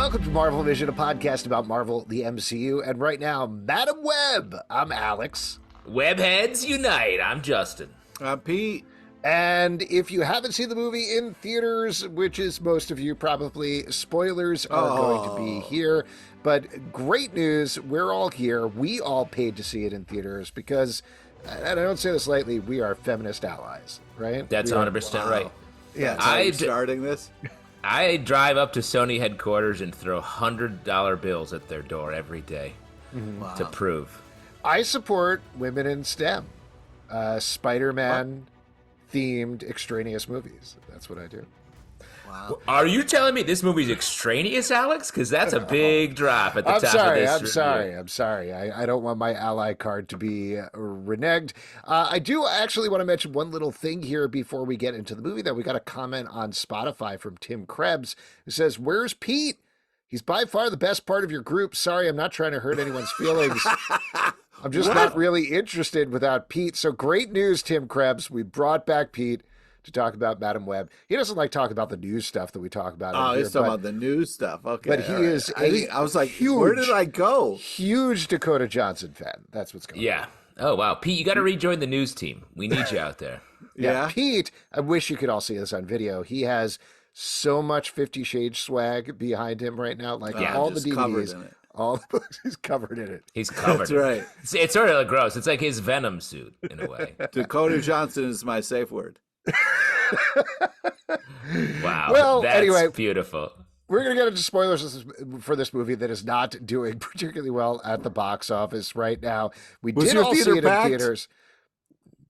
Welcome to Marvel Vision, a podcast about Marvel, the MCU, and right now, Madam Web. I'm Alex. Webheads Unite. I'm Justin. I'm Pete. And if you haven't seen the movie in theaters, which is most of you probably, spoilers are going to be here. But great news, we're all here. We all paid to see it in theaters because, and I don't say this lightly, we are feminist allies, right? That's 100% right. Yeah, I'm starting this. I drive up to Sony headquarters and throw $100 bills at their door every day to prove. I support women in STEM, Spider-Man-themed extraneous movies. That's what I do. Wow. Are you telling me this movie's extraneous, Alex? Because that's a big drop at the top of this review. I'm sorry. I don't want my ally card to be reneged. I do actually want to mention one little thing here before we get into the movie, that we got a comment on Spotify from Tim Krebs who says, "Where's Pete? He's by far the best part of your group. Sorry, I'm not trying to hurt anyone's feelings. I'm just not really interested without Pete." So great news, Tim Krebs. We brought back Pete to talk about Madam Web. He doesn't like talking about the news stuff that we talk about. Oh, he's talking about the news stuff. Okay. But he is I was like, where did I go? Huge Dakota Johnson fan. That's what's going on. Yeah. Oh, wow. Pete, you got to rejoin the news team. We need you out there. Yeah. Pete, I wish you could all see this on video. He has so much 50 Shades swag behind him right now. Like all the DVDs. All the books, he's covered in it. He's covered. That's right. It's sort of gross. It's like his Venom suit in a way. Dakota Johnson is my safe word. Wow. Well, that's anyway, beautiful. We're going to get into spoilers for this movie that is not doing particularly well at the box office right now. We did all see it in theaters.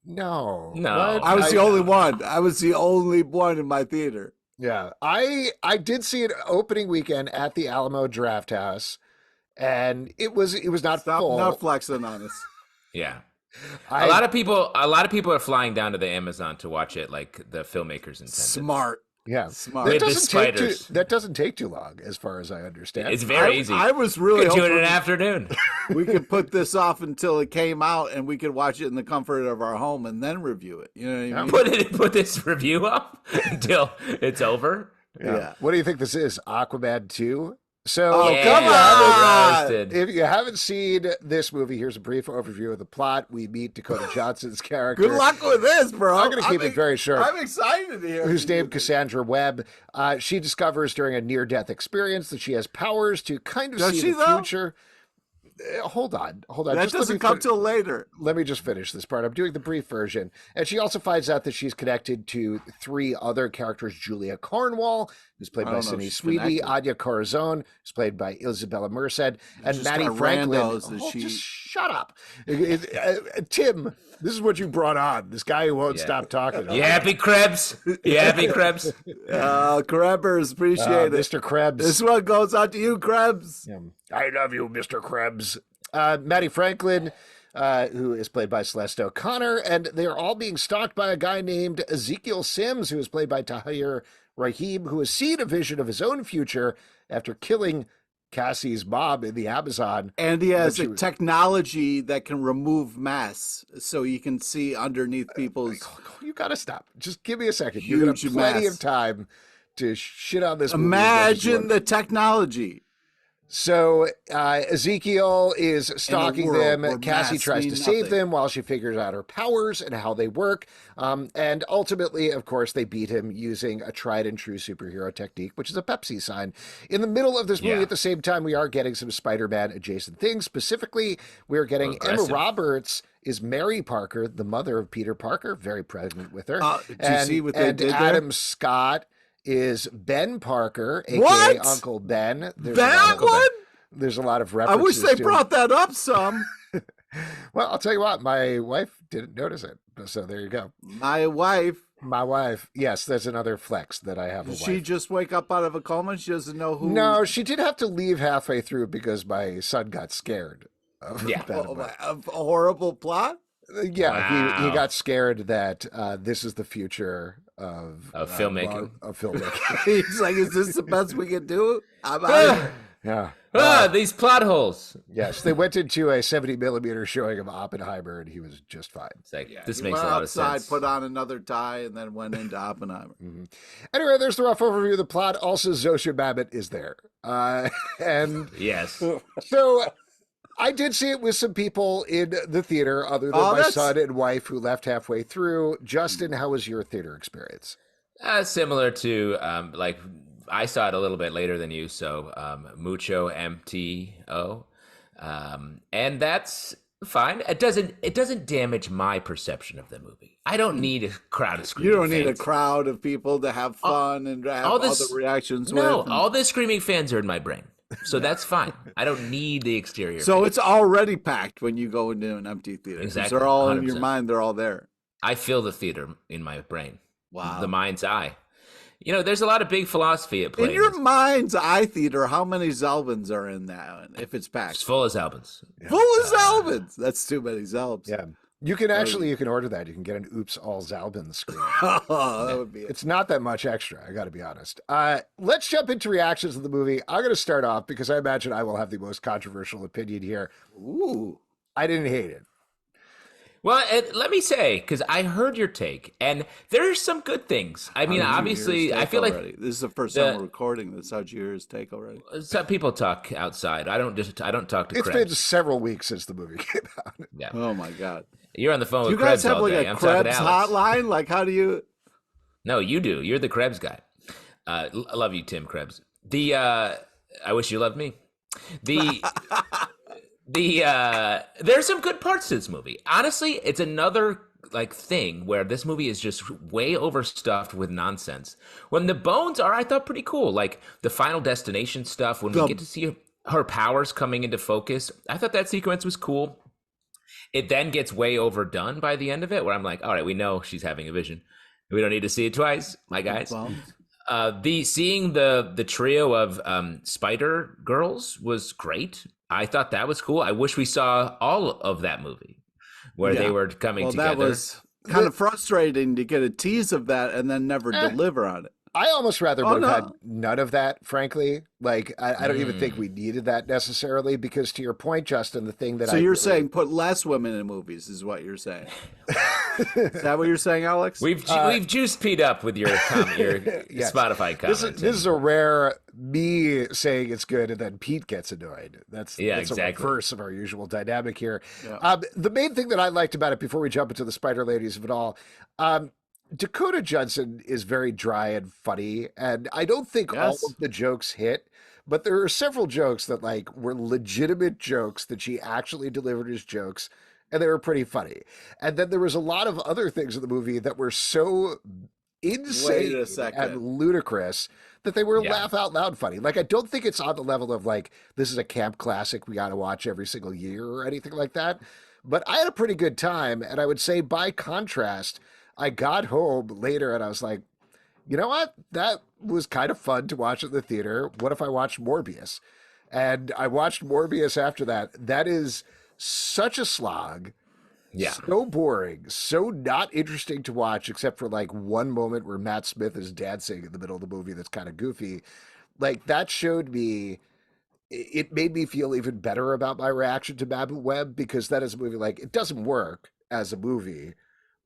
No. No. I was the only one. I was the only one in my theater. Yeah. I did see it opening weekend at the Alamo Drafthouse, and it was not full. Not flexing on us. Yeah. A lot of people are flying down to the Amazon to watch it, like the filmmakers intended. Smart. Yeah, smart. That doesn't take too long, as far as I understand. It's very easy. I was really do it in hoping an afternoon. we could put this off until it came out, and we could watch it in the comfort of our home and then review it. You know what I mean? Put this review up until it's over. Yeah. What do you think this is? Aquaman 2? So, come on! Roasted. If you haven't seen this movie, here's a brief overview of the plot. We meet Dakota Johnson's character. Good luck with this, bro. I'm going to keep it very short. I'm excited to hear. Who's named Cassandra Webb. She discovers during a near-death experience that she has powers to kind of see the future. Hold on. That doesn't come till later. Let me just finish this part. I'm doing the brief version. And she also finds out that she's connected to three other characters: Julia Cornwall, who's played by Sydney Sweeney; Anya Corazon, who's played by Isabella Merced; and Maddie Franklin. Just shut up. Tim, this is what you brought on. This guy who won't stop talking. You happy, Krebs? You happy, Krebs? Krebers, appreciate it. Mr. Krebs. This one goes out to you, Krebs. I love you, Mr. Krebs. Maddie Franklin, who is played by Celeste O'Connor, and they're all being stalked by a guy named Ezekiel Sims, who is played by Tahir Rahim, who has seen a vision of his own future after killing Cassie's mom in the Amazon. And he has a technology that can remove masks, so you can see underneath people's... You got to stop. Just give me a second. You have plenty of time to shit on this movie. Imagine the technology. So Ezekiel is stalking them. Cassie tries to save them while she figures out her powers and how they work. And ultimately, of course, they beat him using a tried and true superhero technique, which is a Pepsi sign. In the middle of this movie, at the same time, we are getting some Spider-Man adjacent things. Specifically, we are getting Emma Roberts is Mary Parker, the mother of Peter Parker, very pregnant with her. Did you see what they did Adam there? Scott is Ben Parker, a.k.a. Uncle Ben. There's a lot of references. I wish they brought that up some. Well, I'll tell you what, my wife didn't notice it. So there you go. My wife. Yes, there's another flex that I have. Did she just wake up out of a coma? She doesn't know who. No, she did have to leave halfway through because my son got scared. A horrible plot? Yeah, he got scared that this is the future of filmmaking. Of filmmaking. He's like, is this the best we can do? I'm out. Yeah. These plot holes. Yes, they went into a 70 millimeter showing of Oppenheimer, and he was just fine. It's like, Yeah, this he makes went a lot outside, of sense. put on another tie, and then went into Oppenheimer. Anyway, there's the rough overview of the plot. Also, Zosha Babbitt is there. And Yes. so I did see it with some people in the theater other than my son and wife who left halfway through. Justin, how was your theater experience? Similar to, like, I saw it a little bit later than you, so mucho MTO. And that's fine. It doesn't damage my perception of the movie. I don't need a crowd of screaming You don't need a fans. crowd of people to have fun and have all the reactions No, with. all the screaming fans are in my brain. So that's fine. I don't need the exterior. So it's already packed when you go into an empty theater. Exactly, They're all in 100%. your mind. They're all there. I feel the theater in my brain. Wow. The mind's eye. You know, there's a lot of big philosophy at play. In your mind's eye theater, how many Zelbins are in that one, if it's packed? It's full of Albans. Full of Zelbins. That's too many Zelbs. Yeah. You can actually, you can order that. You can get an Oops All Zalbin screen. Oh, that would be it. It's not that much extra, I got to be honest. Let's jump into reactions of the movie. I'm going to start off because I imagine I will have the most controversial opinion here. Ooh. I didn't hate it. Well, let me say, because I heard your take, and there's some good things. I mean, obviously, I feel already? like This is the first time we're recording this. How'd you hear his take already? some people talk outside. I don't talk to It's Krebs. been several weeks since the movie came out. Yeah. Oh my God. You're on the phone Do you with guys Krebs have all like day. a I'm talking to Krebs Alex. hotline? Like, how do you? No, you do. You're the Krebs guy. I love you, Tim Krebs. I wish you loved me. There's some good parts to this movie. Honestly, it's another like thing where this movie is just way overstuffed with nonsense. When the bones are, I thought, pretty cool. Like the Final Destination stuff, when we get to see her powers coming into focus, I thought that sequence was cool. It then gets way overdone by the end of it, where I'm like, all right, we know she's having a vision. We don't need to see it twice, my guys. Seeing the trio of Spider Girls was great. I thought that was cool. I wish we saw all of that movie where they were coming together. That was kind of frustrating to get a tease of that and then never deliver on it. I almost rather would have had none of that, frankly. Like, I don't even think we needed that necessarily because, to your point, Justin, the thing that So you're saying put less women in movies is what you're saying. Is that what you're saying, Alex? We've juiced Pete up with your Yes. Spotify comment. This is a rare me saying it's good and then Pete gets annoyed. That's exactly. a reverse of our usual dynamic here. Yeah. The main thing that I liked about it before we jump into the Spider Ladies of it all, Dakota Johnson is very dry and funny, and I don't think all of the jokes hit, but there are several jokes that like were legitimate jokes that she actually delivered as jokes, and they were pretty funny. And then there was a lot of other things in the movie that were so insane and ludicrous that they were laugh out loud funny. Like, I don't think it's on the level of like, this is a camp classic we got to watch every single year or anything like that. But I had a pretty good time. And I would say by contrast, I got home later and I was like, you know what? That was kind of fun to watch at the theater. What if I watched Morbius? And I watched Morbius after that. That is such a slog. Yeah. So boring, so not interesting to watch, except for like one moment where Matt Smith is dancing in the middle of the movie that's kind of goofy. Like, that showed me, it made me feel even better about my reaction to Babbitt Webb, because that is a movie, like, it doesn't work as a movie,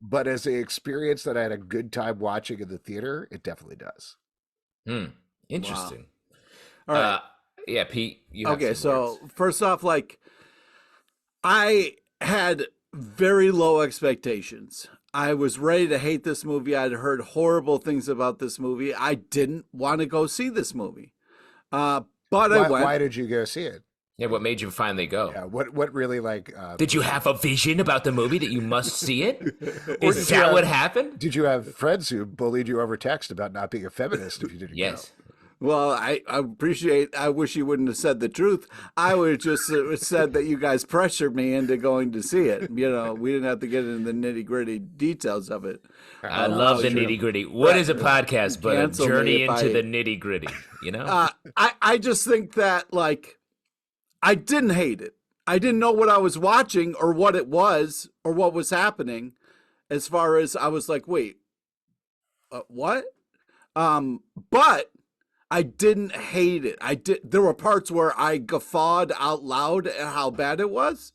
but as an experience that I had a good time watching in the theater, it definitely does. Interesting. Wow. All right. Yeah, Pete, you have some so words. first off, like, I had very low expectations. I was ready to hate this movie. I'd heard horrible things about this movie. I didn't want to go see this movie. But I went. Why did you go see it? Yeah, what made you finally go? Yeah, what really like... Did you have a vision about the movie that you must see it? Is that what happened? Did you have friends who bullied you over text about not being a feminist if you didn't Yes. go? Well, I appreciate. I wish you wouldn't have said the truth. I would have just said that you guys pressured me into going to see it. You know, we didn't have to get into the nitty gritty details of it. I love the nitty gritty. What is a podcast but a Cancel journey me if into I- the nitty gritty? You know? I just think that, like, I didn't hate it. I didn't know what I was watching or what it was or what was happening. As far as I was like, wait, what? But I didn't hate it. There were parts where I guffawed out loud at how bad it was.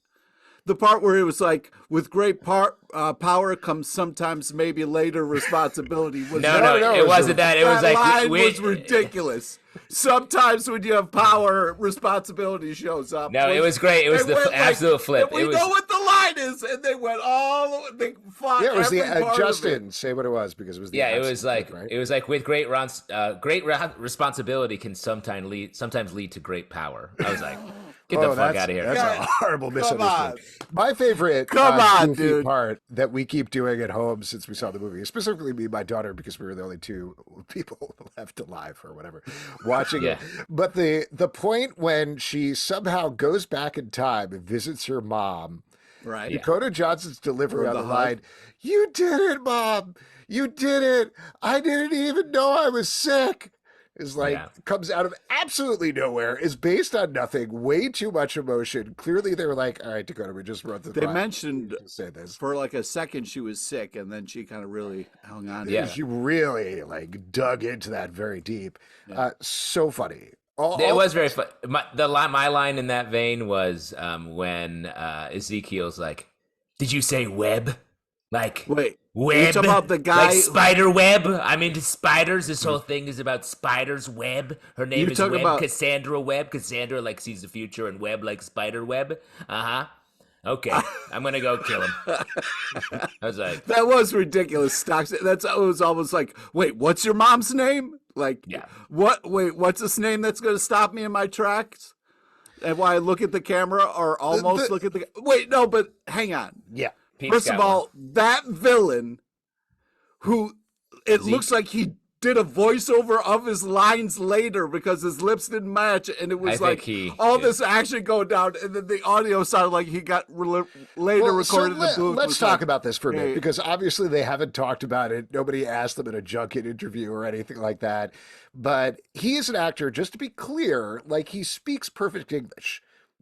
The part where it was like, with great power comes sometimes maybe later responsibility. Was No, it wasn't that. It was that like line was ridiculous. Sometimes when you have power, responsibility shows up. No, it was great. It was the absolute flip. We know what the line is, and they went all. They fought. Yeah, it was every part Justin. Say what it was because it was the it was like right? it was like with great responsibility can sometimes lead to great power. I was like, get the fuck out of here. That's a horrible misunderstanding. My favorite goofy part that we keep doing at home since we saw the movie, specifically me and my daughter, because we were the only two people left alive or whatever watching it. But the point when she somehow goes back in time and visits her mom, right? Dakota Johnson's delivery on the line, "You did it, Mom. You did it. I didn't even know I was sick." Is like comes out of absolutely nowhere, is based on nothing, way too much emotion. Clearly they were like, all right, Dakota, we just wrote the They mentioned say this. For like a second she was sick, and then she kind of really hung on to it. She really like dug into that very deep. So funny. It was very fun. My line in that vein was when Ezekiel's like, did you say web? Like, wait, web? About the guy, like spider web? I'm into spiders. This whole thing is about spiders. Web. Her name is Web. Cassandra Webb. Cassandra like sees the future, and Webb like spider web. Okay, I'm gonna go kill him. I was like, that was ridiculous. It was almost like, wait, what's your mom's name? Like, what? Wait, what's this name that's gonna stop me in my tracks? And why I look at the camera or almost look at the. Wait, no, but hang on. Yeah. First of all, that villain, who it looks like he did a voiceover of his lines later because his lips didn't match, and it was this action going down, and then the audio sounded like he got later recorded in the booth. Let's talk about this for a minute, because obviously they haven't talked about it. Nobody asked them in a junket interview or anything like that. But he is an actor, just to be clear, like he speaks perfect English.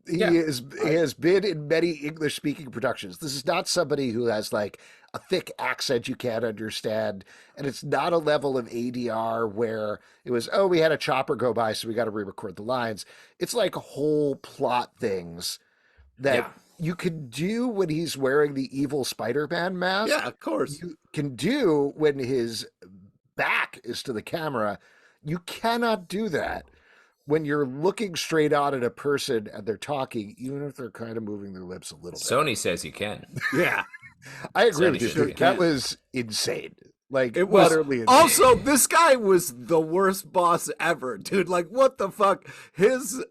He has been in many English-speaking productions. This is not somebody who has like a thick accent you can't understand, and it's not a level of ADR where it was, we had a chopper go by, so we got to re-record the lines. It's like whole plot things that you can do when he's wearing the evil Spider-Man mask. Yeah, of course. You can do when his back is to the camera. You cannot do that when you're looking straight on at a person and they're talking, even if they're kind of moving their lips a little bit. Sony says you can. Yeah. I agree with you. That was insane. Like, it was utterly insane. Also, this guy was the worst boss ever, dude. Like, what the fuck? His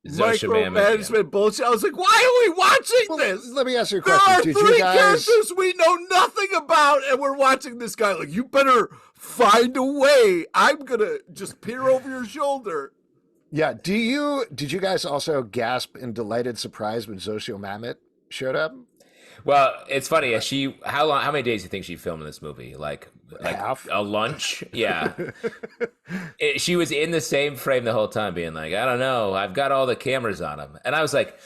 micromanagement bullshit. I was like, why are we watching this? Let me ask you a question. There are three characters we know nothing about, and we're watching this guy. Like, you better find a way. I'm going to just peer over your shoulder. Yeah. Did you guys also gasp in delighted surprise when Zoshio Mamet showed up? Well, it's funny. How many days do you think she filmed in this movie? Like half a lunch? Yeah. She was in the same frame the whole time, being like, I don't know, I've got all the cameras on him. And I was like,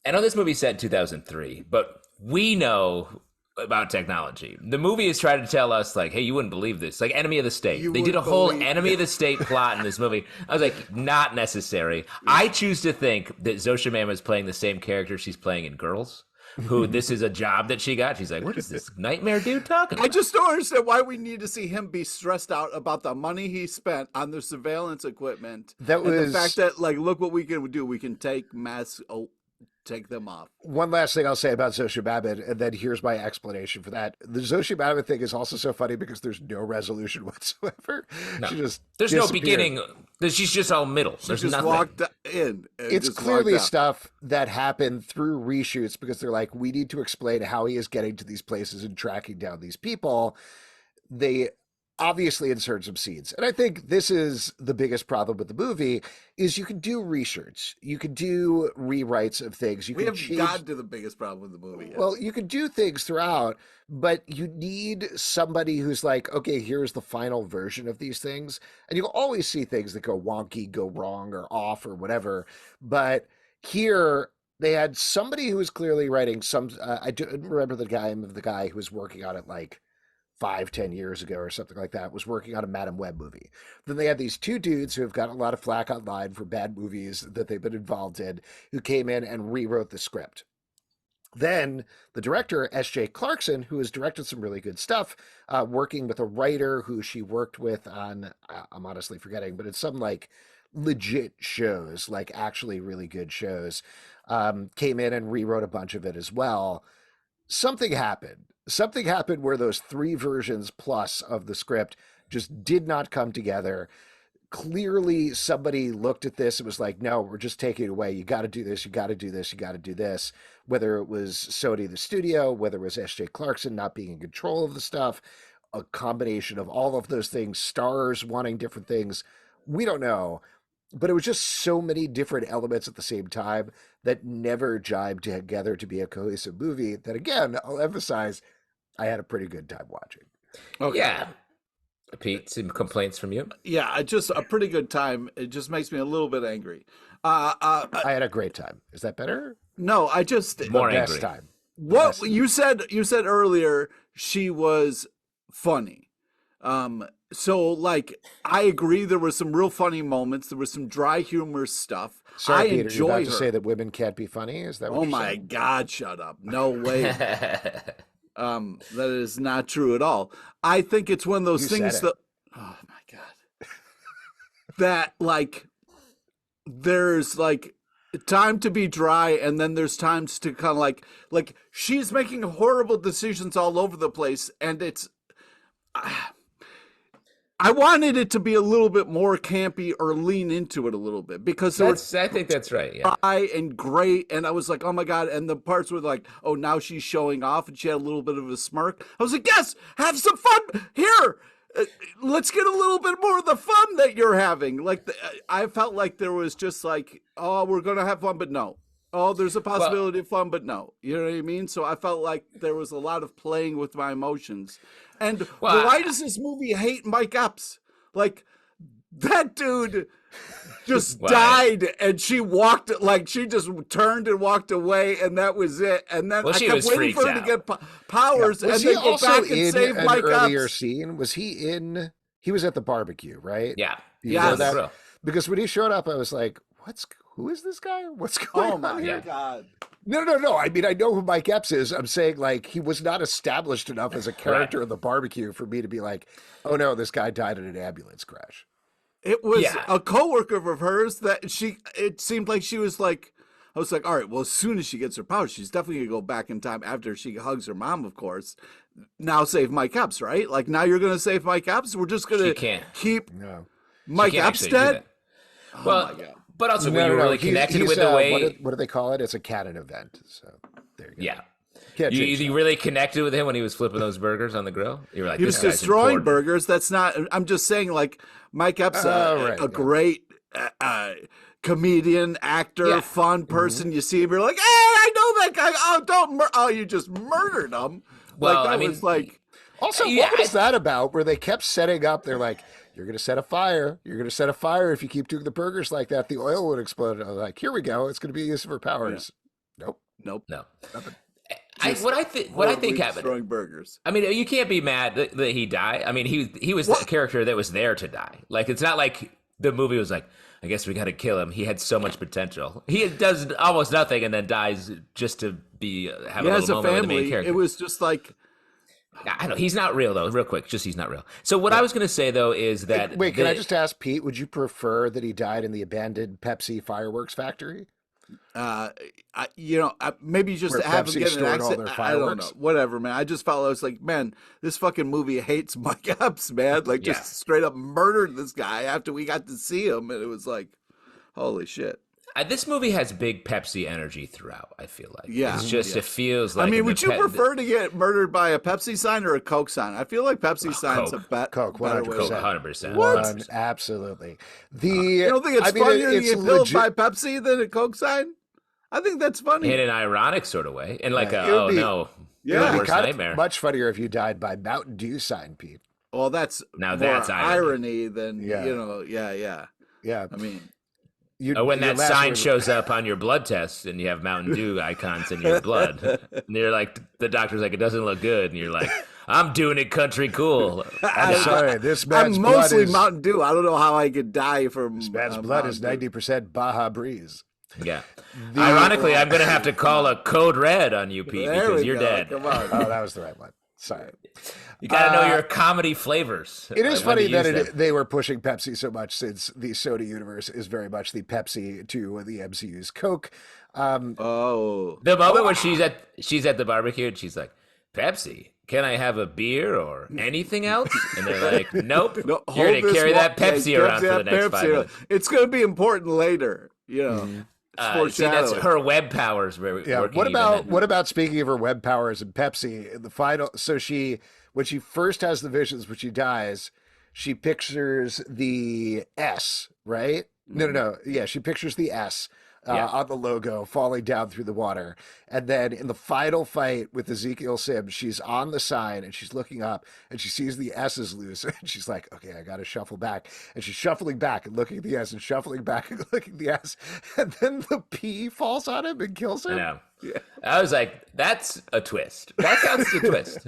I know this movie's set in 2003, but we know about technology. The movie is trying to tell us, like, hey, you wouldn't believe this. Like, Enemy of the State. They did a whole Enemy of the State plot in this movie. I was like, not necessary. I choose to think that Zoshia Mama is playing the same character she's playing in Girls, who this is a job that she got. She's like, what is this nightmare dude talking about? I just don't understand why we need to see him be stressed out about the money he spent on the surveillance equipment. And the fact that, like, look what we can do. We can take masks, take them off. One last thing I'll say about Zoshia Mamet, and then here's my explanation for that. The Zoshia Mamet thing is also so funny because there's no resolution whatsoever. No. She just there's no beginning. She's just all middle. There's just nothing. Walked in. It's clearly stuff that happened through reshoots because they're like, we need to explain how he is getting to these places and tracking down these people. They obviously insert some scenes. And I think this is the biggest problem with the movie is you can do reshoots. You can do rewrites of things. We haven't gotten to the biggest problem with the movie yet. Well, you can do things throughout, but you need somebody who's like, okay, here's the final version of these things. And you'll always see things that go wonky, go wrong, or off, or whatever. But here, they had somebody who was clearly writing some, I don't remember the guy who was working on it like 5-10 years ago or something like that, was working on a Madam Web movie. Then they had these two dudes who have got a lot of flack online for bad movies that they've been involved in, who came in and rewrote the script. Then the director, S.J. Clarkson, who has directed some really good stuff, working with a writer who she worked with on, I'm honestly forgetting, but it's some like legit shows, like actually really good shows, came in and rewrote a bunch of it as well. Something happened. Something happened where those 3 versions plus of the script just did not come together. Clearly somebody looked at this and was like, no, we're just taking it away. You got to do this. You got to do this. You got to do this. Whether it was Sony, the studio, whether it was S.J. Clarkson not being in control of the stuff, a combination of all of those things, stars wanting different things. We don't know. But it was just so many different elements at the same time that never jibed together to be a cohesive movie that, again, I'll emphasize, I had a pretty good time watching. Okay. Yeah. Pete, some complaints from you? Yeah, just a pretty good time. It just makes me a little bit angry. I had a great time. Is that better? No, I just more the angry. Best time. What Best. you said earlier, she was funny. So like I agree there were some real funny moments. There was some dry humor stuff. Sorry, I Peter, you're enjoy about her. to say that women can't be funny? Is that what Oh you're my saying? God, shut up. No way. That is not true at all. I think it's one of those You things said that, oh my God, that like, there's like time to be dry. And then there's times to kind of like she's making horrible decisions all over the place. And it's, I wanted it to be a little bit more campy or lean into it a little bit because there was I think that's right. Yeah. dry and great, and I was like, oh my God. And the parts were like, oh, now she's showing off, and she had a little bit of a smirk. I was like, yes, have some fun here. Let's get a little bit more of the fun that you're having. Like, I felt like there was just like, oh, we're going to have fun, but no. Oh, there's a possibility of fun, but no. You know what I mean? So I felt like there was a lot of playing with my emotions. And why does this movie hate Mike Epps? Like, that dude just died, and she walked, like, she just turned and walked away, and that was it. And then I kept waiting for her to get powers, and then go back and save Mike Epps. Earlier scene, was he in? He was at the barbecue, right? Yeah. Yeah. Because when he showed up, I was like, who is this guy? What's going on here? Oh my God. No. I mean, I know who Mike Epps is. I'm saying, like, he was not established enough as a character in the barbecue for me to be like, oh no, this guy died in an ambulance crash. It was a coworker of hers that it seemed like she was like, I was like, all right, well, as soon as she gets her powers, she's definitely going to go back in time after she hugs her mom, of course. Now save Mike Epps, right? Like, now you're going to save Mike Epps? We're just going to keep Mike Epps dead? Well, oh my God. But also, when you're really connected with the way... What do they call it? It's a canon event. So there you go. Yeah. You really connected with him when he was flipping those burgers on the grill? You were like, he was destroying burgers. That's not... I'm just saying, like, Mike Epps, a great comedian, actor, fun person. You see him, you're like, hey, I know that guy. Oh, you just murdered him. Well, like, was like... Also, what was that about where they kept setting up? They're like, you're going to set a fire. You're going to set a fire if you keep doing the burgers like that. The oil would explode. I was like, here we go. It's going to be a use of her powers. Yeah. Nope. No. Nothing. What I think happened. Destroying burgers. I mean, you can't be mad that he died. I mean, he was the character that was there to die. Like, it's not like the movie was like, I guess we got to kill him. He had so much potential. He does almost nothing and then dies just to have a little moment with the main character. It was just like... I know he's not real though. Real quick, he's not real. So what I was going to say though is that wait, can I just ask Pete? Would you prefer that he died in the abandoned Pepsi fireworks factory? Maybe just to have him get an accident. I don't know. Whatever, man. I just felt I was like, man, this fucking movie hates Mike Epps, man. Like, just straight up murdered this guy after we got to see him, and it was like, holy shit. This movie has big Pepsi energy throughout, I feel like. Yeah. It's just, it feels like... I mean, would you prefer to get murdered by a Pepsi sign or a Coke sign? I feel like Pepsi sign's a Coke, 100%. Coke, 100%. What? Absolutely. You don't think it's funnier to get killed by Pepsi than a Coke sign? I think that's funny. In an ironic sort of way. And like, no. Yeah. It would be nightmare. Much funnier if you died by Mountain Dew sign, Pete. Well, that's irony than, Yeah. I mean... when that sign shows up on your blood test and you have Mountain Dew icons in your blood, and you're like, the doctor's like, it doesn't look good, and you're like, I'm doing it country cool. I'm sorry, this man's I'm blood mostly is Mountain Dew. I don't know how I could die from this man's blood is Mountain Dew. 90% Baja Breeze. Yeah. Ironically, I'm going to have to call a code red on you, Pete, There because we you're go. dead. Come on. Oh, that was the right one. Sorry. You got to know your comedy flavors. It is I wanted funny to use that them. they were pushing Pepsi so much since the Sony universe is very much the Pepsi to the MCU's Coke. Oh. The moment when she's at the barbecue and she's like, Pepsi, can I have a beer or anything else? And they're like, nope. No, You're going to hold carry this that Pepsi around for the next 5 minutes. It's going to be important later. You know. It's See, that's foreshadowing. her web powers. Yeah. Working What even about then. what about speaking of her web powers and Pepsi? In the final, so when she first has the visions, when she dies, she pictures the S, right? No. Yeah, she pictures the S Yeah. on the logo falling down through the water. And then in the final fight with Ezekiel Sims, she's on the sign and she's looking up and she sees the S is loose. And she's like, okay, I got to shuffle back. And she's shuffling back and looking at the S and shuffling back and looking at the S. And then the P falls on him and kills I him. know. I was like, that's a twist. That counts as a twist.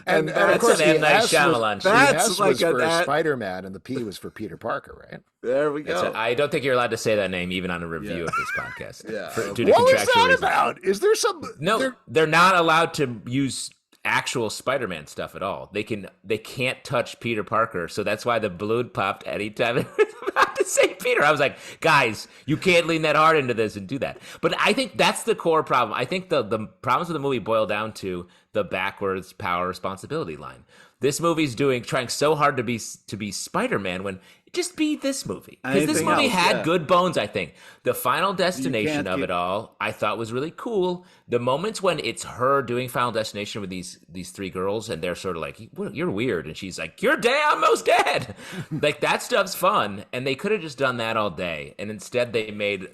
And of That's course, an M. the Night S Shyamalan was, shit. the That's S like was an for ad- Spider-Man and the P was for Peter Parker, right? There we go. I don't think you're allowed to say that name even on a review of this podcast. Yeah. Due to What was contractual that reasons. about? Is there some... No, they're not allowed to use actual Spider-Man stuff at all. They can't touch Peter Parker, so that's why the balloon popped anytime it was about to say Peter. I was like, guys, you can't lean that hard into this and do that. But I think that's the core problem. I think the problems of the movie boil down to the backwards power responsibility line. This movie's trying so hard to be Spider-Man when just be this movie. Because this Anything movie else, had yeah. good bones, I think. The final destination can't of get- it all, I thought was really cool. The moments when it's her doing Final Destination with these three girls, and they're sort of like, "You're weird," and she's like, "You're dead, almost dead." Like that stuff's fun, and they could have just done that all day, and instead they made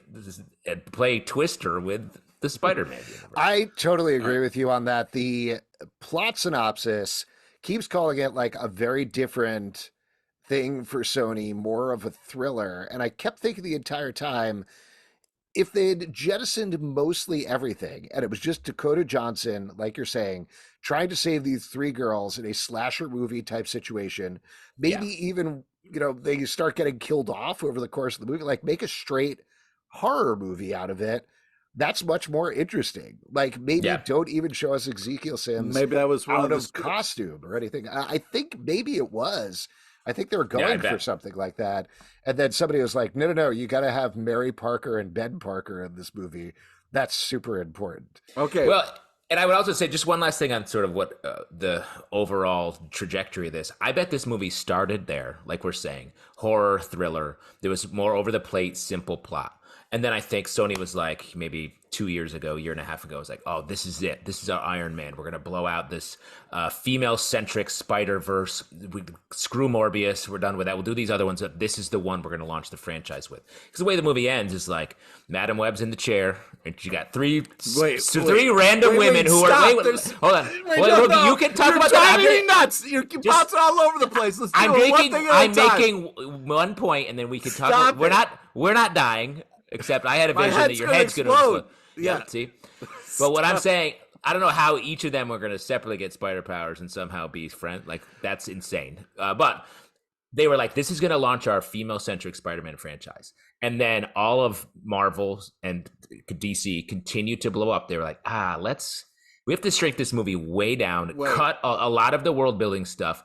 play Twister with the Spider-Man universe. I totally agree with you on that. The plot synopsis keeps calling it like a very different thing for Sony, more of a thriller. And I kept thinking the entire time, if they'd jettisoned mostly everything and it was just Dakota Johnson, like you're saying, trying to save these three girls in a slasher movie type situation, maybe even, they start getting killed off over the course of the movie, like make a straight horror movie out of it. That's much more interesting. Like maybe don't even show us Ezekiel Sims Maybe that was one out of of the costume or anything. I think maybe it was. I think they were I going for bet. something like that. And then somebody was like, no, you got to have Mary Parker and Ben Parker in this movie. That's super important. Okay. Well, and I would also say just one last thing on sort of what the overall trajectory of this. I bet this movie started there, like we're saying, horror, thriller. There was more over the plate, simple plot. And then I think Sony was like, maybe 2 years ago, year and a half ago, was like, oh, this is it. This is our Iron Man. We're going to blow out this female-centric Spider-Verse. Screw Morbius. We're done with that. We'll do these other ones. This is the one we're going to launch the franchise with. Because the way the movie ends is like, Madam Web's in the chair, and you got three random women who stop. are... Wait, There's- hold on. no. You can talk You're about driving that. me nuts. You're bouncing all over the place. Let's do it one thing at a time. making one point, and then we can talk. Stop We're not dying. Except I had a My vision that head's your gonna head's going to explode. explode. Yeah. See? But what I'm saying, I don't know how each of them were going to separately get spider powers and somehow be friends. Like, that's insane. But they were like, this is going to launch our female-centric Spider-Man franchise. And then all of Marvel and DC continued to blow up. They were like, we have to shrink this movie way down, cut a lot of the world-building stuff,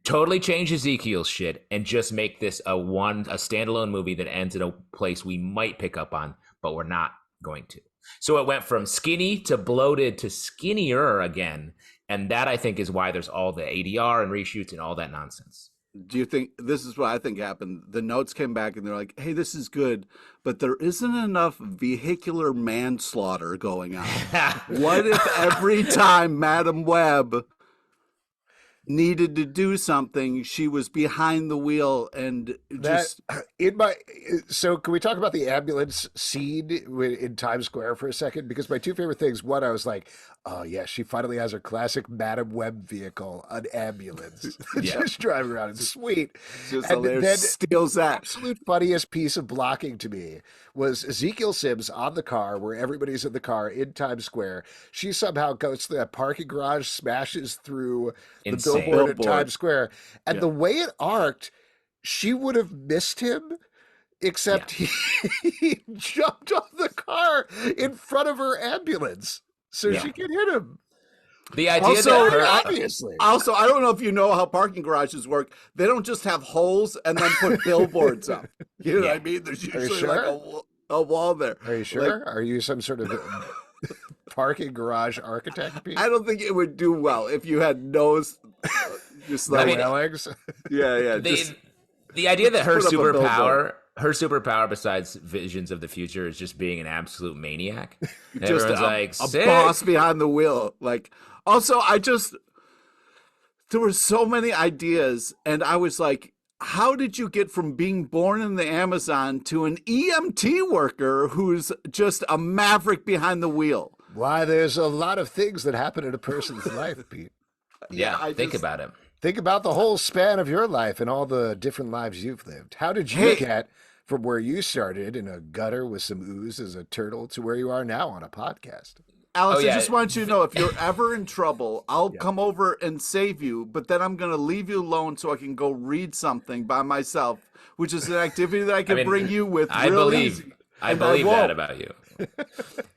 totally change Ezekiel's shit, and just make this a standalone movie that ends in a place we might pick up on, but we're not going to. So it went from skinny to bloated to skinnier again, and that I think is why there's all the ADR and reshoots and all that nonsense. Do you think this is what I think happened? The notes came back and they're like, hey, this is good, but there isn't enough vehicular manslaughter going on. What if every time Madam Web needed to do something, she was behind the wheel and That just in my so can we talk about the ambulance scene in Times Square for a second? Because my two favorite things, one, I was like, oh yeah, she finally has her classic Madam Web vehicle, an ambulance, Yeah. just driving around. It's sweet. just And hilarious. then Steals that. absolute funniest piece of blocking to me was Ezekiel Sims on the car where everybody's in the car in Times Square. She somehow goes to that parking garage, smashes through the Insane. billboard at Billboard. Times Square, and Yeah. the way it arced, she would have missed him, except he jumped on the car in front of her ambulance so Yeah. she could hit him. The idea Also, that her, Obviously. Also, I don't know if you know how parking garages work. They don't just have holes and then put billboards up. You know what I mean? There's you usually sure? like a wall there. Are you sure? Are you some sort of parking garage architect? Pete? I don't think it would do well if you had just No like mean, railings? yeah. the idea that her just put up a billboard. superpower besides visions of the future is just being an absolute maniac. And Just everyone's like, a sick. boss behind the wheel. Like, also, there were so many ideas, and I was like, how did you get from being born in the Amazon to an EMT worker who's just a maverick behind the wheel? Why, there's a lot of things that happen in a person's life, Pete. Yeah, I think just- about it. Think about the whole span of your life and all the different lives you've lived. How did you Hey. get from where you started in a gutter with some ooze as a turtle to where you are now on a podcast? Alex, Oh, yeah. I just want you to know if you're ever in trouble, I'll come over and save you, but then I'm going to leave you alone so I can go read something by myself, which is an activity that I can bring you with I real believe easy. I And believe won't. that about you.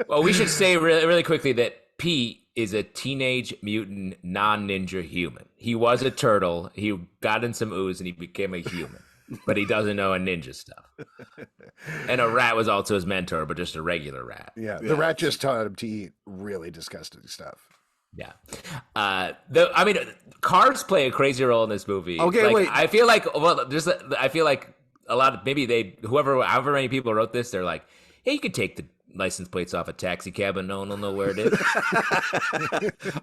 Well, we should say really quickly that Pete is a teenage mutant non-ninja human. He was a turtle. He got in some ooze and he became a human, but he doesn't know a ninja stuff. And a rat was also his mentor, but just a regular rat. Yeah, the rat just taught him to eat really disgusting stuff. Yeah. Cars play a crazy role in this movie. Okay, wait. I feel like, I feel like a lot of, maybe however many people wrote this, they're like, hey, you could take the license plates off a taxi cab and no one will know where it is.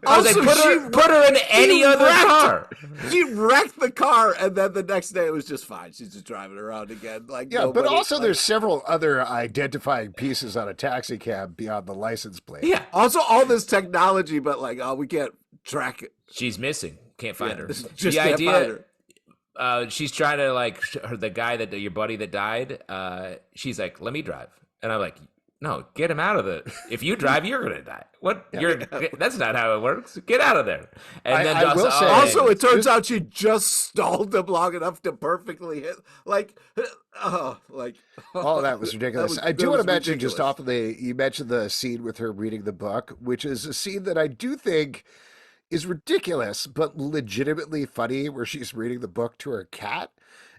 I was like, put her in any other car. She wrecked the car, and then the next day it was just fine. She's just driving around again. Like, Yeah, but nobody- also like- there's several other identifying pieces on a taxi cab beyond the license plate. Yeah. also all this technology, but like, oh, we can't track it. She's missing. Can't find her. Just The can't idea, find her. she's trying to the guy your buddy that died. She's like, let me drive, and I'm like, no, get him out of the. If you drive, you're gonna die. What? That's not how it works. Get out of there. And then I will say- Also, it turns out she just stalled him long enough to perfectly hit. Like, All that was ridiculous. I do that want to was mention just ridiculous. off of you mentioned the scene with her reading the book, which is a scene that I do think is ridiculous, but legitimately funny, where she's reading the book to her cat.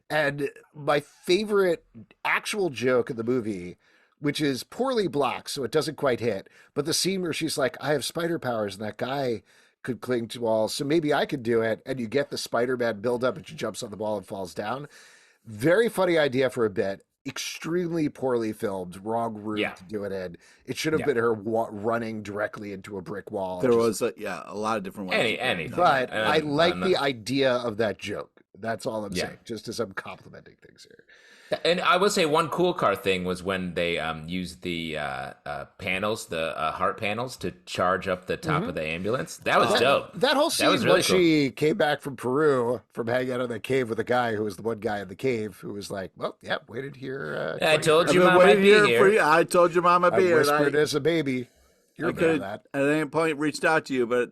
And my favorite actual joke in the movie, which is poorly blocked, so it doesn't quite hit, but the scene where she's like, I have spider powers, and that guy could cling to walls, so maybe I could do it. And you get the Spider-Man buildup, and she jumps on the wall and falls down. Very funny idea for a bit. Extremely poorly filmed. Wrong room to do it in. It should have been her running directly into a brick wall. There was a lot of different ways. anything. But I like no. the idea of that joke. That's all I'm Yeah. saying. Just as I'm complimenting things here. And I will say one cool car thing was when they used the panels, the heart panels, to charge up the top of the ambulance. That was dope. That whole scene was when really cool. she came back from Peru from hanging out in the cave with a guy who was the one guy in the cave who was like, well, yeah, waited here. I told I've you been mom might waiting be here here. for you. I told your mom I'd I be here. and whispered as a baby. You're I aware of could that. at any point reached out to you, but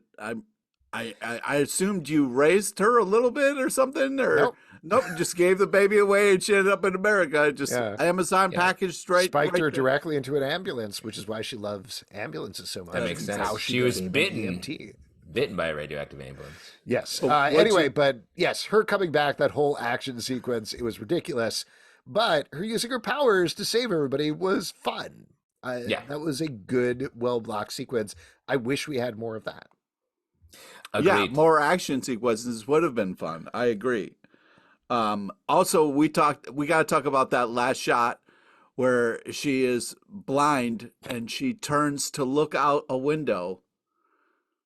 I assumed you raised her a little bit or something, or nope, just gave the baby away and she ended up in America. Just Amazon package straight. Spiked right her there. directly into an ambulance, which is why she loves ambulances so much. That makes It's sense. how She was became an bitten. EMT. Bitten by a radioactive ambulance. Yes. what's Anyway, your- but yes, her coming back, that whole action sequence, it was ridiculous. But her using her powers to save everybody was fun. That was a good, well-blocked sequence. I wish we had more of that. Agreed. Yeah, more action sequences would have been fun. I agree. Also, we got to talk about that last shot where she is blind and she turns to look out a window.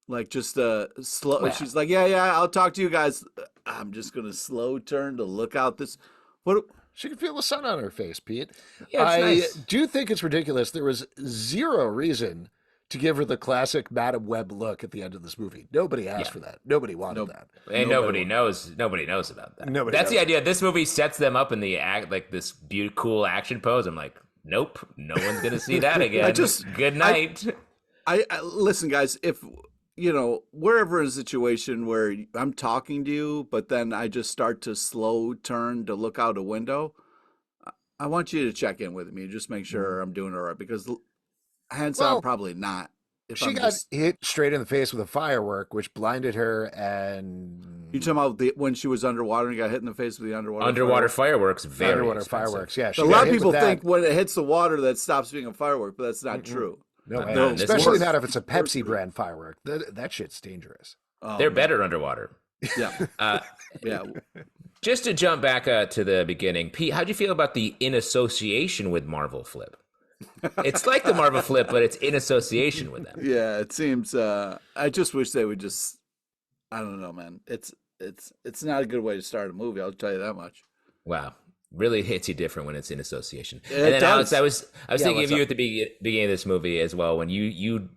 Like just slow. Well, She's like, yeah, I'll talk to you guys. I'm just gonna slow turn to look out this. What? She can feel the sun on her face, Pete. yeah, it's I nice. do think it's ridiculous. There was zero reason to give her the classic Madam Web look at the end of this movie. Nobody asked Yeah. for that. Nobody wanted Nope. that. And Nobody nobody knows about that. Nobody That's knows. the idea. This movie sets them up in the act like this cool action pose. I'm like, nope, no one's gonna see that again. Good night. I listen, guys. If we're ever in a situation where I'm talking to you, but then I just start to slow turn to look out a window, I want you to check in with me. Just make sure I'm doing all right, because hands down, Well, probably not. If she I'm got just hit straight in the face with a firework, which blinded her, you and talking about when she was underwater and got hit in the face with the Underwater fireworks, very underwater expensive. fireworks. Yeah, she A got lot of hit people with that. think when it hits the water that stops being a firework, but that's not true. No, Not way. in this Especially movie. not if it's a Works Pepsi for- brand firework. That shit's dangerous. Oh, They're man. better underwater. Yeah, Uh, yeah. just to jump back to the beginning, Pete, how'd you feel about the in association with Marvel flip? It's like the Marvel flip, but it's in association with them. Yeah, it seems. I just wish they would just. I don't know, man. It's not a good way to start a movie. I'll tell you that much. Wow, really hits you different when it's in association. It And then Alex, does. I was thinking of you at the beginning of this movie as well, when you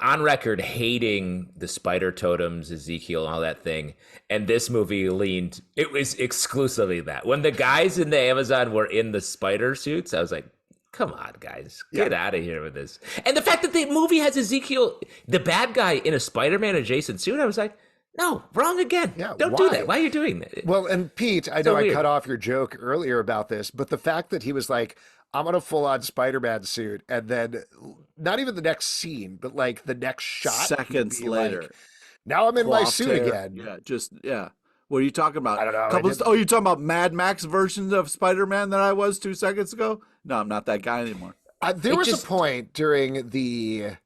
on record hating the spider totems, Ezekiel, and all that thing, and this movie leaned. It was exclusively that. When the guys in the Amazon were in the spider suits, I was like, come on, guys, get out of here with this. And the fact that the movie has Ezekiel, the bad guy, in a Spider-Man adjacent suit, I was like, no, wrong again. Yeah, Don't why? do that. Why are you doing that? Well, and Pete, I So know I weird. cut off your joke earlier about this, but the fact that he was like, I'm in a full on Spider-Man suit, and then not even the next scene, but like the next shot, Seconds he'd be later, like, now I'm in my cloth suit tear. again. Yeah. What are you talking about? I don't know. Oh, you talking about Mad Max versions of Spider-Man that I was 2 seconds ago? No, I'm not that guy anymore. There It was just- a point during the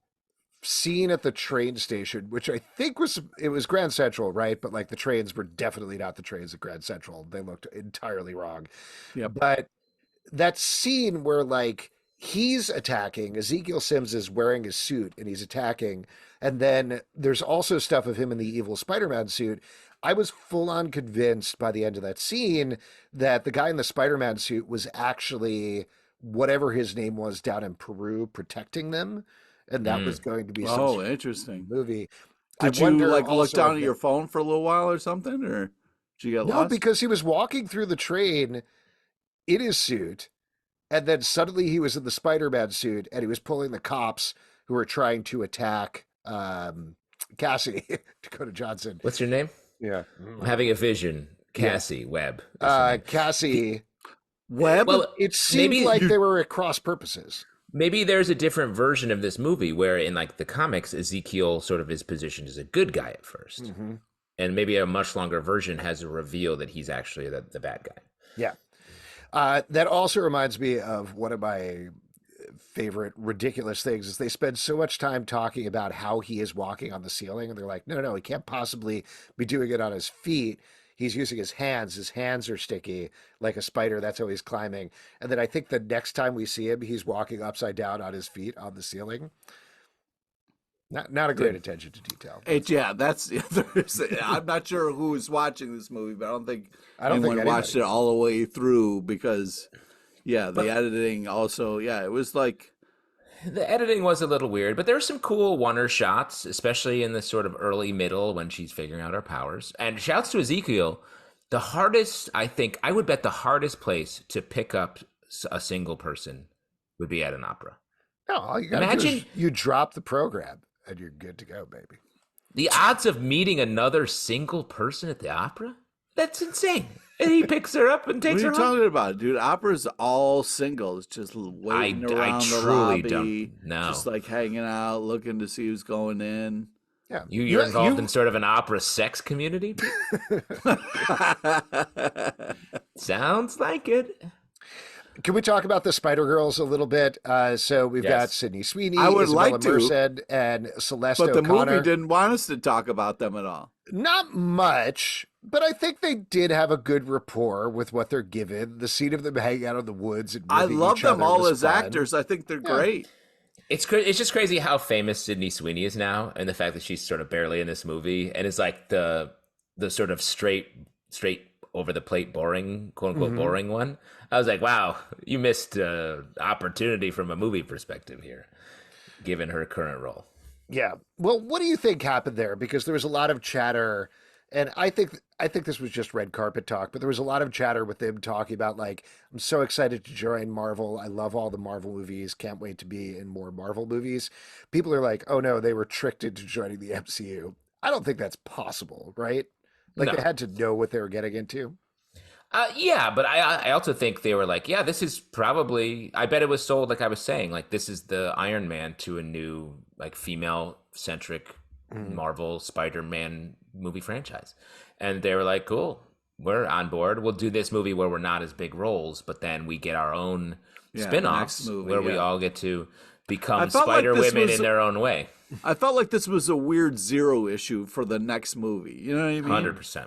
scene at the train station, which I think was Grand Central, right? But like the trains were definitely not the trains at Grand Central. They looked entirely wrong. Yeah. But that scene where like he's attacking, Ezekiel Sims is wearing his suit and he's attacking, and then there's also stuff of him in the evil Spider-Man suit. I was full on convinced by the end of that scene that the guy in the Spider-Man suit was actually whatever his name was down in Peru protecting them, and that was going to be some Oh, sort of interesting. movie. Did I you wonder like look also down if at your phone for a little while or something, or did you get no, lost? because he was walking through the train in his suit, and then suddenly he was in the Spider-Man suit, and he was pulling the cops who were trying to attack Cassie, Dakota Johnson. What's your name? Yeah. I'm having a vision. Cassie Webb. is her name. Cassie, Web. Well, it seemed maybe like they were at cross purposes. maybe there's a different version of this movie where in like the comics, Ezekiel sort of is positioned as a good guy at 1st. Mm-hmm. And maybe a much longer version has a reveal that he's actually the bad guy. Yeah. That also reminds me of one of my favorite ridiculous things is they spend so much time talking about how he is walking on the ceiling, and they're like, no, he can't possibly be doing it on his feet. He's using his hands. His hands are sticky like a spider. That's how he's climbing. And then I think the next time we see him, he's walking upside down on his feet on the ceiling. Not a great attention to detail. Yeah, that's. I'm not sure who is watching this movie, but I don't think anybody anyone watched it all the way through because, the editing also. Yeah, it was like. The editing was a little weird, but there were some cool one-er shots, especially in the sort of early middle when she's figuring out her powers. And shouts to Ezekiel. The hardest, I think, I would bet the hardest place to pick up a single person would be at an opera. No, all you gotta do is you drop the program and you're good to go, baby. The odds of meeting another single person at the opera? That's insane. And he picks her up and What takes are her you home. talking about, dude? Opera's all singles, just waiting I around the truly lobby, don't know. just like hanging out, looking to see who's going in. Yeah, You're involved in sort of an opera sex community? Sounds like it. Can we talk about the Spider Girls a little bit? So we've got Yes. Sydney Sweeney, I would Isabella like to. Merced, and Celeste But the O'Connor. movie didn't want us to talk about them at all. Not much, but I think they did have a good rapport with what they're given. The scene of them hanging out in the woods and I ribbing love each them other all was as fun. actors. I think they're great. It's just crazy how famous Sydney Sweeney is now, and the fact that she's sort of barely in this movie, and is like the sort of straight over the plate boring, quote unquote Mm-hmm. boring one. I was like, wow, you missed opportunity from a movie perspective here, given her current role. Yeah. Well, what do you think happened there? Because there was a lot of chatter, and I think this was just red carpet talk, but there was a lot of chatter with them talking about like, I'm so excited to join Marvel. I love all the Marvel movies. Can't wait to be in more Marvel movies. People are like, oh no, they were tricked into joining the MCU. I don't think that's possible, right? Like No. they had to know what they were getting into. Yeah, but I also think they were like, yeah, this is probably. I bet it was sold like I was saying, like this is the Iron Man to a new like female centric Mm. Marvel Spider-Man movie franchise, and they were like, cool, we're on board. We'll do this movie where we're not as big roles, but then we get our own Yeah, the spin-offs next movie, where we yeah. all get to become I felt like Spider this Women was- in their own way. I felt like this was a weird zero issue for the next movie. You know what I mean? 100%.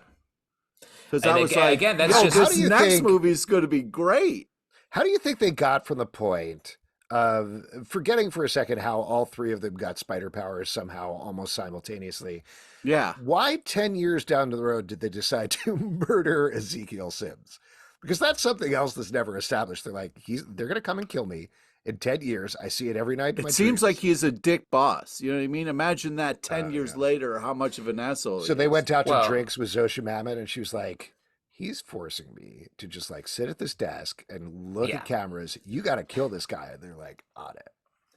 Because And I was again- like, again, that's yo, just- How this do you next think- movie is going to be great. How do you think they got from the point of forgetting for a second how all three of them got spider powers somehow almost simultaneously? Yeah. Why 10 years down the road did they decide to murder Ezekiel Sims? Because that's something else that's never established. They're like, they're going to come and kill me in 10 years. I see it every night. In my It seems dreams. like he's a dick boss. You know what I mean? Imagine that 10 Oh, years yeah. later, how much of an asshole So he they is. went out to Well- drinks with Zosha Mamet, and she was like, he's forcing me to just like sit at this desk and look Yeah. at cameras. You got to kill this guy. And they're like, on it.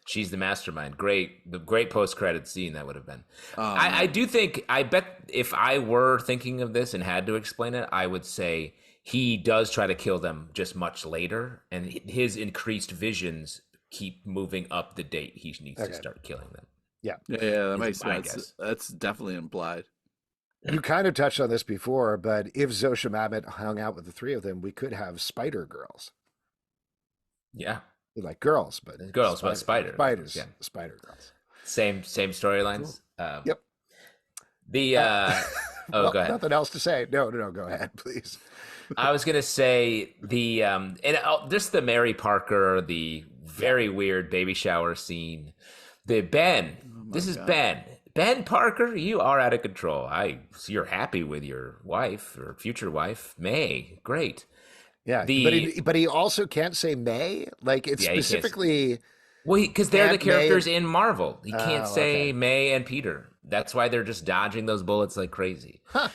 She's the mastermind. The great post-credit scene that would have been. Oh, I do think, I bet if I were thinking of this and had to explain it, I would say he does try to kill them just much later, and his increased visions keep moving up the date he needs Okay. to start killing them. Yeah, that is makes my sense. guess. That's definitely implied. You kind of touched on this before, but if Zosha Mamet hung out with the three of them, we could have Spider Girls. Yeah, They're like girls, but Girls, but spiders. Spiders, Yeah. Spider Girls. same storylines. Yep. The Well, go ahead. Nothing else to say. No, go ahead, please. I was gonna say the just the Mary Parker, the very weird baby shower scene. The Ben, this is God. Ben Parker. You are out of control. You're happy with your wife or future wife, May. Great. Yeah, but he also can't say May. Like it's Yeah, he can't say- specifically. Well, because they're the Aunt May characters in Marvel. He can't Oh, say okay. May and Peter. That's why they're just dodging those bullets like crazy. Huh.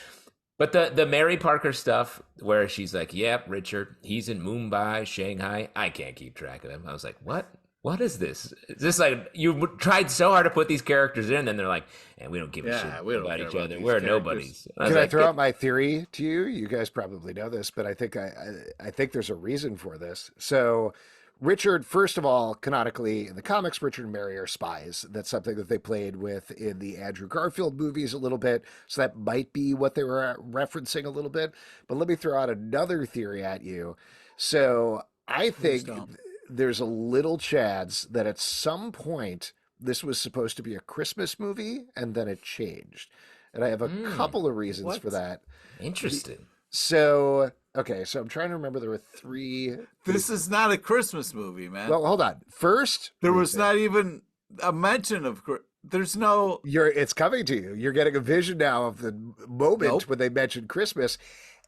But the Mary Parker stuff, where she's like, "Yep, Richard, he's in Mumbai, Shanghai. I can't keep track of him." I was like, "What? What is this? Is this like you tried so hard to put these characters in, and then they're like, and we don't give a Yeah, shit we don't about care each about other. these We're characters." nobodies." I was Can I like, throw out my theory to you? You guys probably know this, but I think I think there's a reason for this. So, Richard, first of all, canonically in the comics, Richard and Mary are spies. That's something that they played with in the Andrew Garfield movies a little bit. So that might be what they were referencing a little bit. But let me throw out another theory at you. So I think don't. there's a little chance that at some point this was supposed to be a Christmas movie and then it changed. And I have a couple of reasons What? for that. Interesting. So, okay, so I'm trying to remember there were three. This is not a Christmas movie, man. Well, hold on. First, there was not even a mention of. There's no. it's coming to you. You're getting a vision now of the moment Nope. when they mentioned Christmas.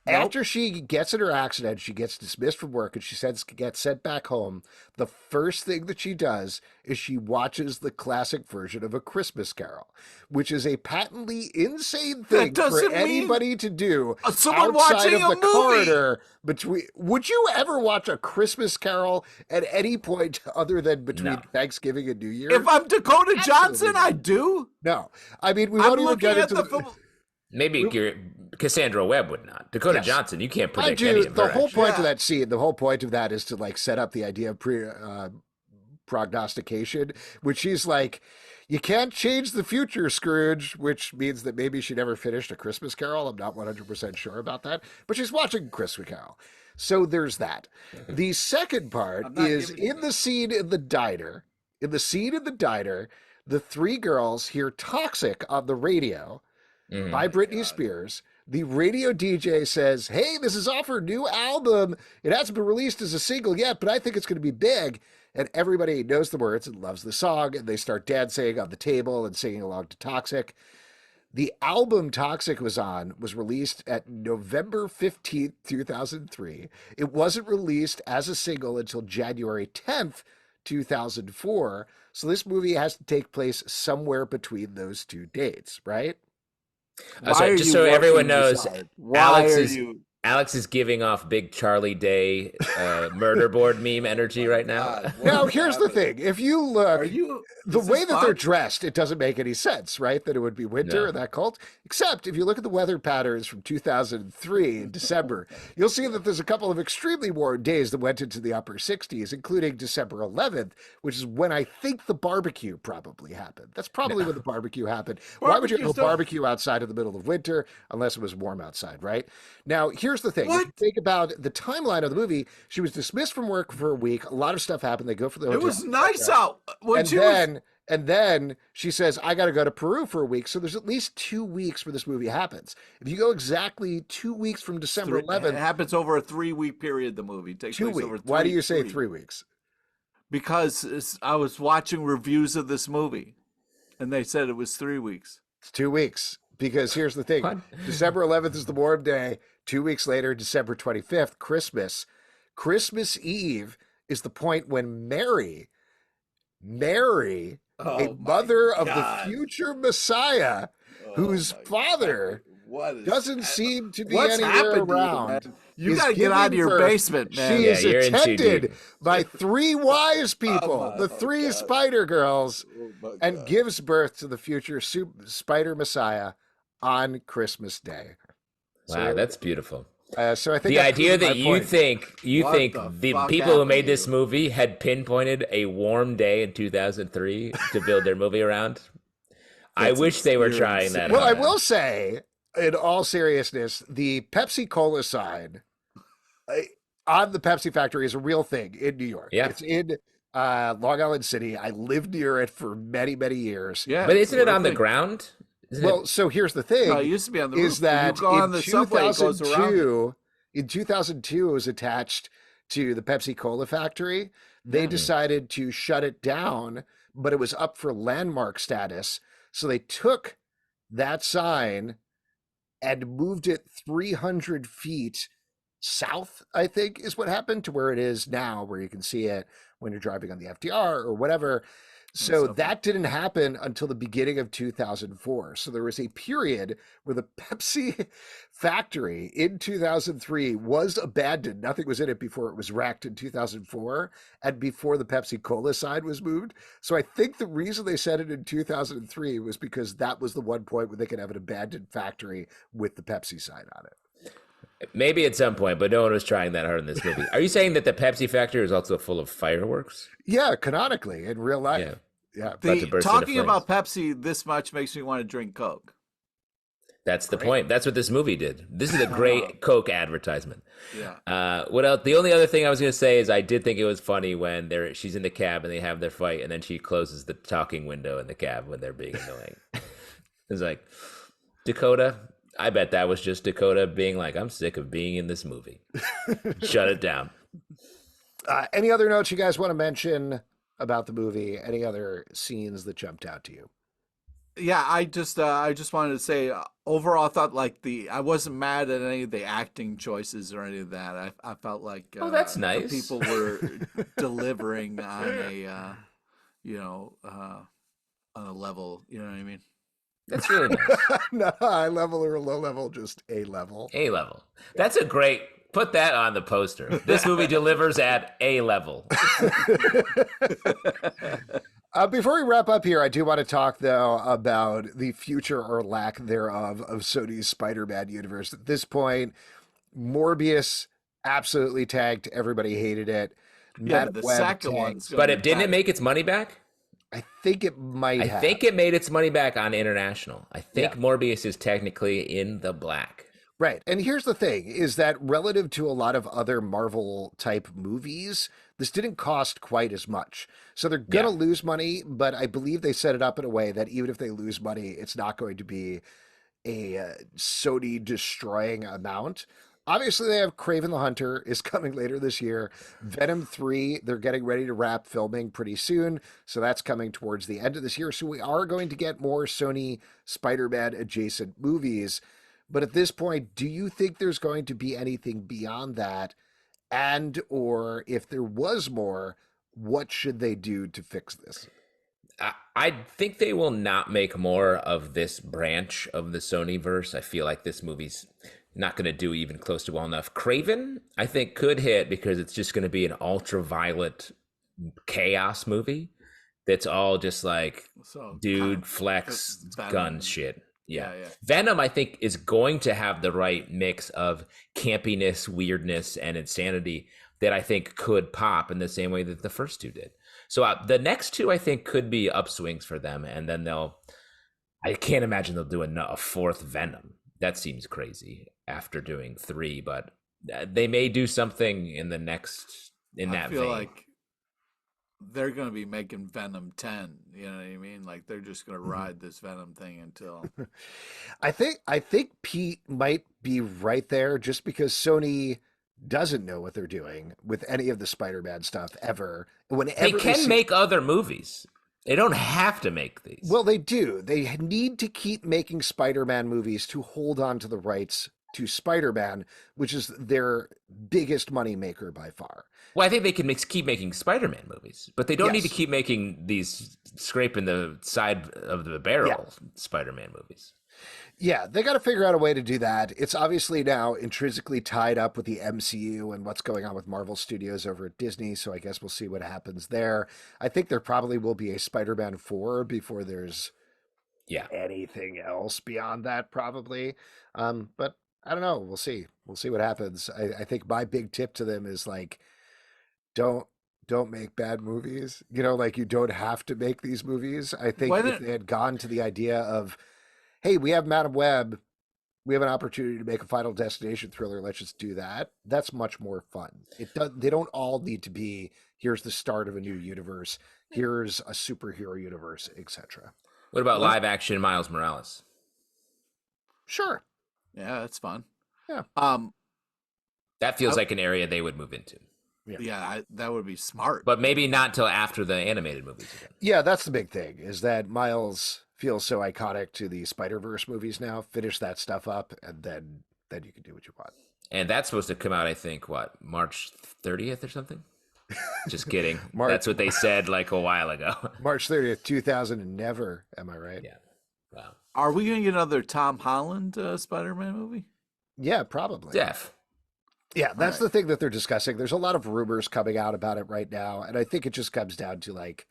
Nope. After she gets in her accident, she gets dismissed from work and she gets sent back home. The first thing that she does is she watches the classic version of A Christmas Carol, which is a patently insane thing for doesn't mean- anybody to do Someone outside watching of a the movie. corridor. Would you ever watch A Christmas Carol at any point other than between No. Thanksgiving and New Year? If I'm Dakota Absolutely Johnson, not. I do. No. I mean, we I'm won't even looking get at into the film. Maybe Cassandra Webb would not. Dakota Yes. Johnson, you can't Mind predict any you, of the her whole actions. point Yeah. of that scene, the whole point of that is to like set up the idea of prognostication, which she's like, you can't change the future, Scrooge, which means that maybe she never finished A Christmas Carol. I'm not 100% sure about that, but she's watching Christmas Carol. So there's that. The second part I'm not is giving you in the scene in the diner. In the scene in the diner, the three girls hear Toxic on the radio Mhm. by Britney Spears. The radio DJ says, "Hey, this is off her new album. It hasn't been released as a single yet, but I think it's going to be big." And everybody knows the words and loves the song, and they start dancing on the table and singing along to Toxic. The album Toxic was released at November 15th, 2003. It wasn't released as a single until January 10th, 2004. So this movie has to take place somewhere between those two dates, right? Just so everyone knows, Why are you? Alex is giving off big Charlie Day murder board meme energy right now. Now, here's the thing. If you look, the way that they're fun? dressed, it doesn't make any sense, right? That it would be winter in that cult. Except if you look at the weather patterns from 2003 in December, you'll see that there's a couple of extremely warm days that went into the upper 60s, including December 11th, which is when I think the barbecue probably happened. That's probably when the barbecue happened. Why would you have a barbecue outside in the middle of winter unless it was warm outside, right? Now, here's the thing. If you think about the timeline of the movie, she was dismissed from work for a week. A lot of stuff happened. They go for the hotel. It was nice out. And then she says, I got to go to Peru for a week. So there's at least 2 weeks where this movie happens. If you go exactly 2 weeks from December 11th. It happens over a 3-week period, the movie. It takes 2 place weeks. over Why do you say 3 weeks? Because I was watching reviews of this movie, and they said it was 3 weeks. It's 2 weeks. Because here's the thing. What? December 11th is the warm day. 2 weeks later, December 25th, Christmas. Christmas Eve is the point when Mary, a mother of the future Messiah, whose father doesn't seem to be anywhere around. You got to get out of your basement, man. She is you're in too attended deep. by 3 wise people, the 3 Spider Girls, and gives birth to the future Spider Messiah on Christmas Day. Wow, that's beautiful. So I think The idea that you think the fuck people who happened made to this you? movie had pinpointed a warm day in 2003 to build their movie around. I wish they were trying that. Well, I hard. will say, in all seriousness, the Pepsi Cola sign on the Pepsi factory is a real thing in New York. Yeah. It's in Long Island City. I lived near it for many, many years. Yeah, But isn't it on the thing. ground? Well, so here's the thing. No, it used to be on the roof. Is that you go on in the subway, it goes around. 2002, it was attached to the Pepsi Cola factory. They decided to shut it down, but it was up for landmark status. So they took that sign and moved it 300 feet south, I think is what happened, to where it is now, where you can see it when you're driving on the FDR or whatever. So that didn't happen until the beginning of 2004. So there was a period where the Pepsi factory in 2003 was abandoned. Nothing was in it before it was wrecked in 2004 and before the Pepsi Cola sign was moved. So I think the reason they said it in 2003 was because that was the one point where they could have an abandoned factory with the Pepsi sign on it. Maybe at some point, but no one was trying that hard in this movie. Are you saying that the Pepsi factory is also full of fireworks? Yeah, canonically in real life. Yeah. About to burst into Talking flames. about Pepsi this much makes me want to drink Coke. That's the point. That's what this movie did. This is a great Coke advertisement. Yeah. What else? The only other thing I was going to say is I did think it was funny when she's in the cab and they have their fight, and then she closes the talking window in the cab when they're being annoying. It's like, Dakota, I bet that was just Dakota being like, I'm sick of being in this movie. Shut it down. Any other notes you guys want to mention about the movie? Any other scenes that jumped out to you? Yeah, I just wanted to say overall I thought I wasn't mad at any of the acting choices or any of that. I felt like that's nice. the people were delivering on a on a level, you know what I mean? That's really nice. Not high level or low level, just A level. A level. That's a great. Put that on the poster. This movie delivers at A level. Before we wrap up here, I do want to talk, though, about the future or lack thereof of Sony's Spider-Man universe. At this point, Morbius absolutely tanked. Everybody hated it. Yeah, Matt the Webb second tanked. one's gonna But be didn't it better. make its money back? I think it might I have. think it made its money back on international. I think Yeah. Morbius is technically in the black. Right. And here's the thing, is that relative to a lot of other Marvel type movies, this didn't cost quite as much. So they're going to lose money, but I believe they set it up in a way that even if they lose money, it's not going to be a Sony destroying amount. Obviously, they have Kraven the Hunter is coming later this year. Venom 3, they're getting ready to wrap filming pretty soon. So that's coming towards the end of this year. So we are going to get more Sony Spider-Man adjacent movies. But at this point, do you think there's going to be anything beyond that? And or if there was more, what should they do to fix this? I think they will not make more of this branch of the Sony verse. I feel like this movie's not going to do even close to well enough. Craven, I think, could hit because it's just going to be an ultra-violent chaos movie that's all just like dude flex gun shit. Yeah. Venom, I think, is going to have the right mix of campiness, weirdness, and insanity that I think could pop in the same way that the first two did. So the next two, I think, could be upswings for them. And then I can't imagine they'll do a fourth Venom. That seems crazy after doing 3, but they may do something in the next, in that vein. I feel like they're going to be making Venom 10. You know what I mean? Like they're just going to ride this Venom thing until. I think Pete might be right there just because Sony doesn't know what they're doing with any of the Spider-Man stuff ever. They can make other movies. They don't have to make these. Well, they do. They need to keep making Spider-Man movies to hold on to the rights to Spider-Man, which is their biggest moneymaker by far. Well, I think they can keep making Spider-Man movies, but they don't need to keep making these scraping the side of the barrel Spider-Man movies. Yeah, they got to figure out a way to do that. It's obviously now intrinsically tied up with the MCU and what's going on with Marvel Studios over at Disney, so I guess we'll see what happens there. I think there probably will be a Spider-Man 4 before there's anything else beyond that, probably. But I don't know. We'll see. We'll see what happens. I think my big tip to them is like, don't make bad movies. You know, like you don't have to make these movies. I think if they had gone to the idea of, hey, we have Madam Web, we have an opportunity to make a Final Destination thriller, let's just do that. That's much more fun. They don't all need to be, here's the start of a new universe, here's a superhero universe, etc. What about live action Miles Morales? Sure. Yeah, that's fun. Yeah. That feels like an area they would move into. Yeah, that would be smart. But maybe not till after the animated movies again. Yeah, that's the big thing, is that Miles feels so iconic to the Spider-Verse movies now. Finish that stuff up, and then you can do what you want. And that's supposed to come out, I think, March 30th or something? Just kidding. That's what they said like a while ago. March 30th, 2000 and never. Am I right? Yeah. Wow. Are we going to get another Tom Holland Spider-Man movie? Yeah, probably. Def. Yeah, that's the thing that they're discussing. There's a lot of rumors coming out about it right now, and I think it just comes down to like,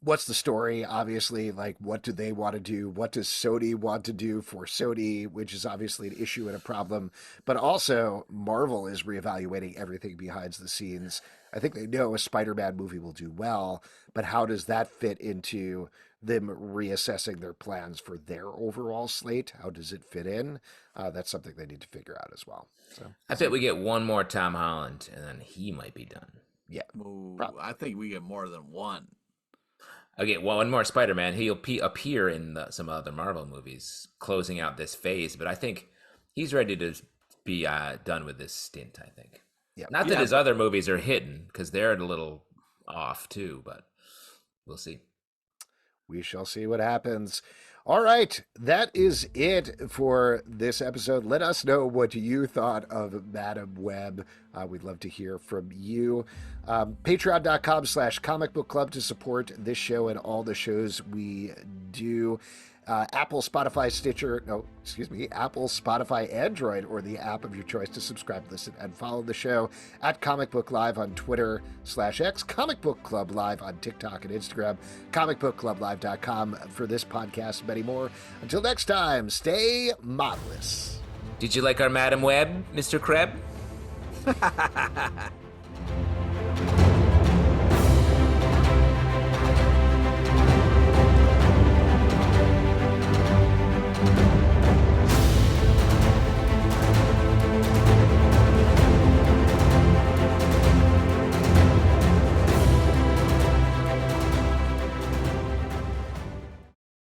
what's the story? Obviously, like, what do they want to do? What does Sony want to do for Sony, which is obviously an issue and a problem. But also, Marvel is reevaluating everything behind the scenes. I think they know a Spider-Man movie will do well, but how does that fit into them reassessing their plans for their overall slate? How does it fit in? That's something they need to figure out as well. So I bet we get one more Tom Holland, and then he might be done. Yeah, I think we get more than one. Okay, one more Spider-Man. He'll appear in some other Marvel movies, closing out this phase. But I think he's ready to be done with this stint, I think. Yeah. Not that his other movies are hidden, because they're a little off too, but we'll see. We shall see what happens. All right, that is it for this episode. Let us know what you thought of Madam Web. We'd love to hear from you. Patreon.com/Comic Book Club to support this show and all the shows we do. Apple, Spotify, Android, or the app of your choice to subscribe, listen, and follow the show at Comic Book Live on Twitter/X, Comic Book Club Live on TikTok and Instagram, comicbookclublive.com for this podcast and many more. Until next time, stay marvelous. Did you like our Madam Web, Mr. Kreb?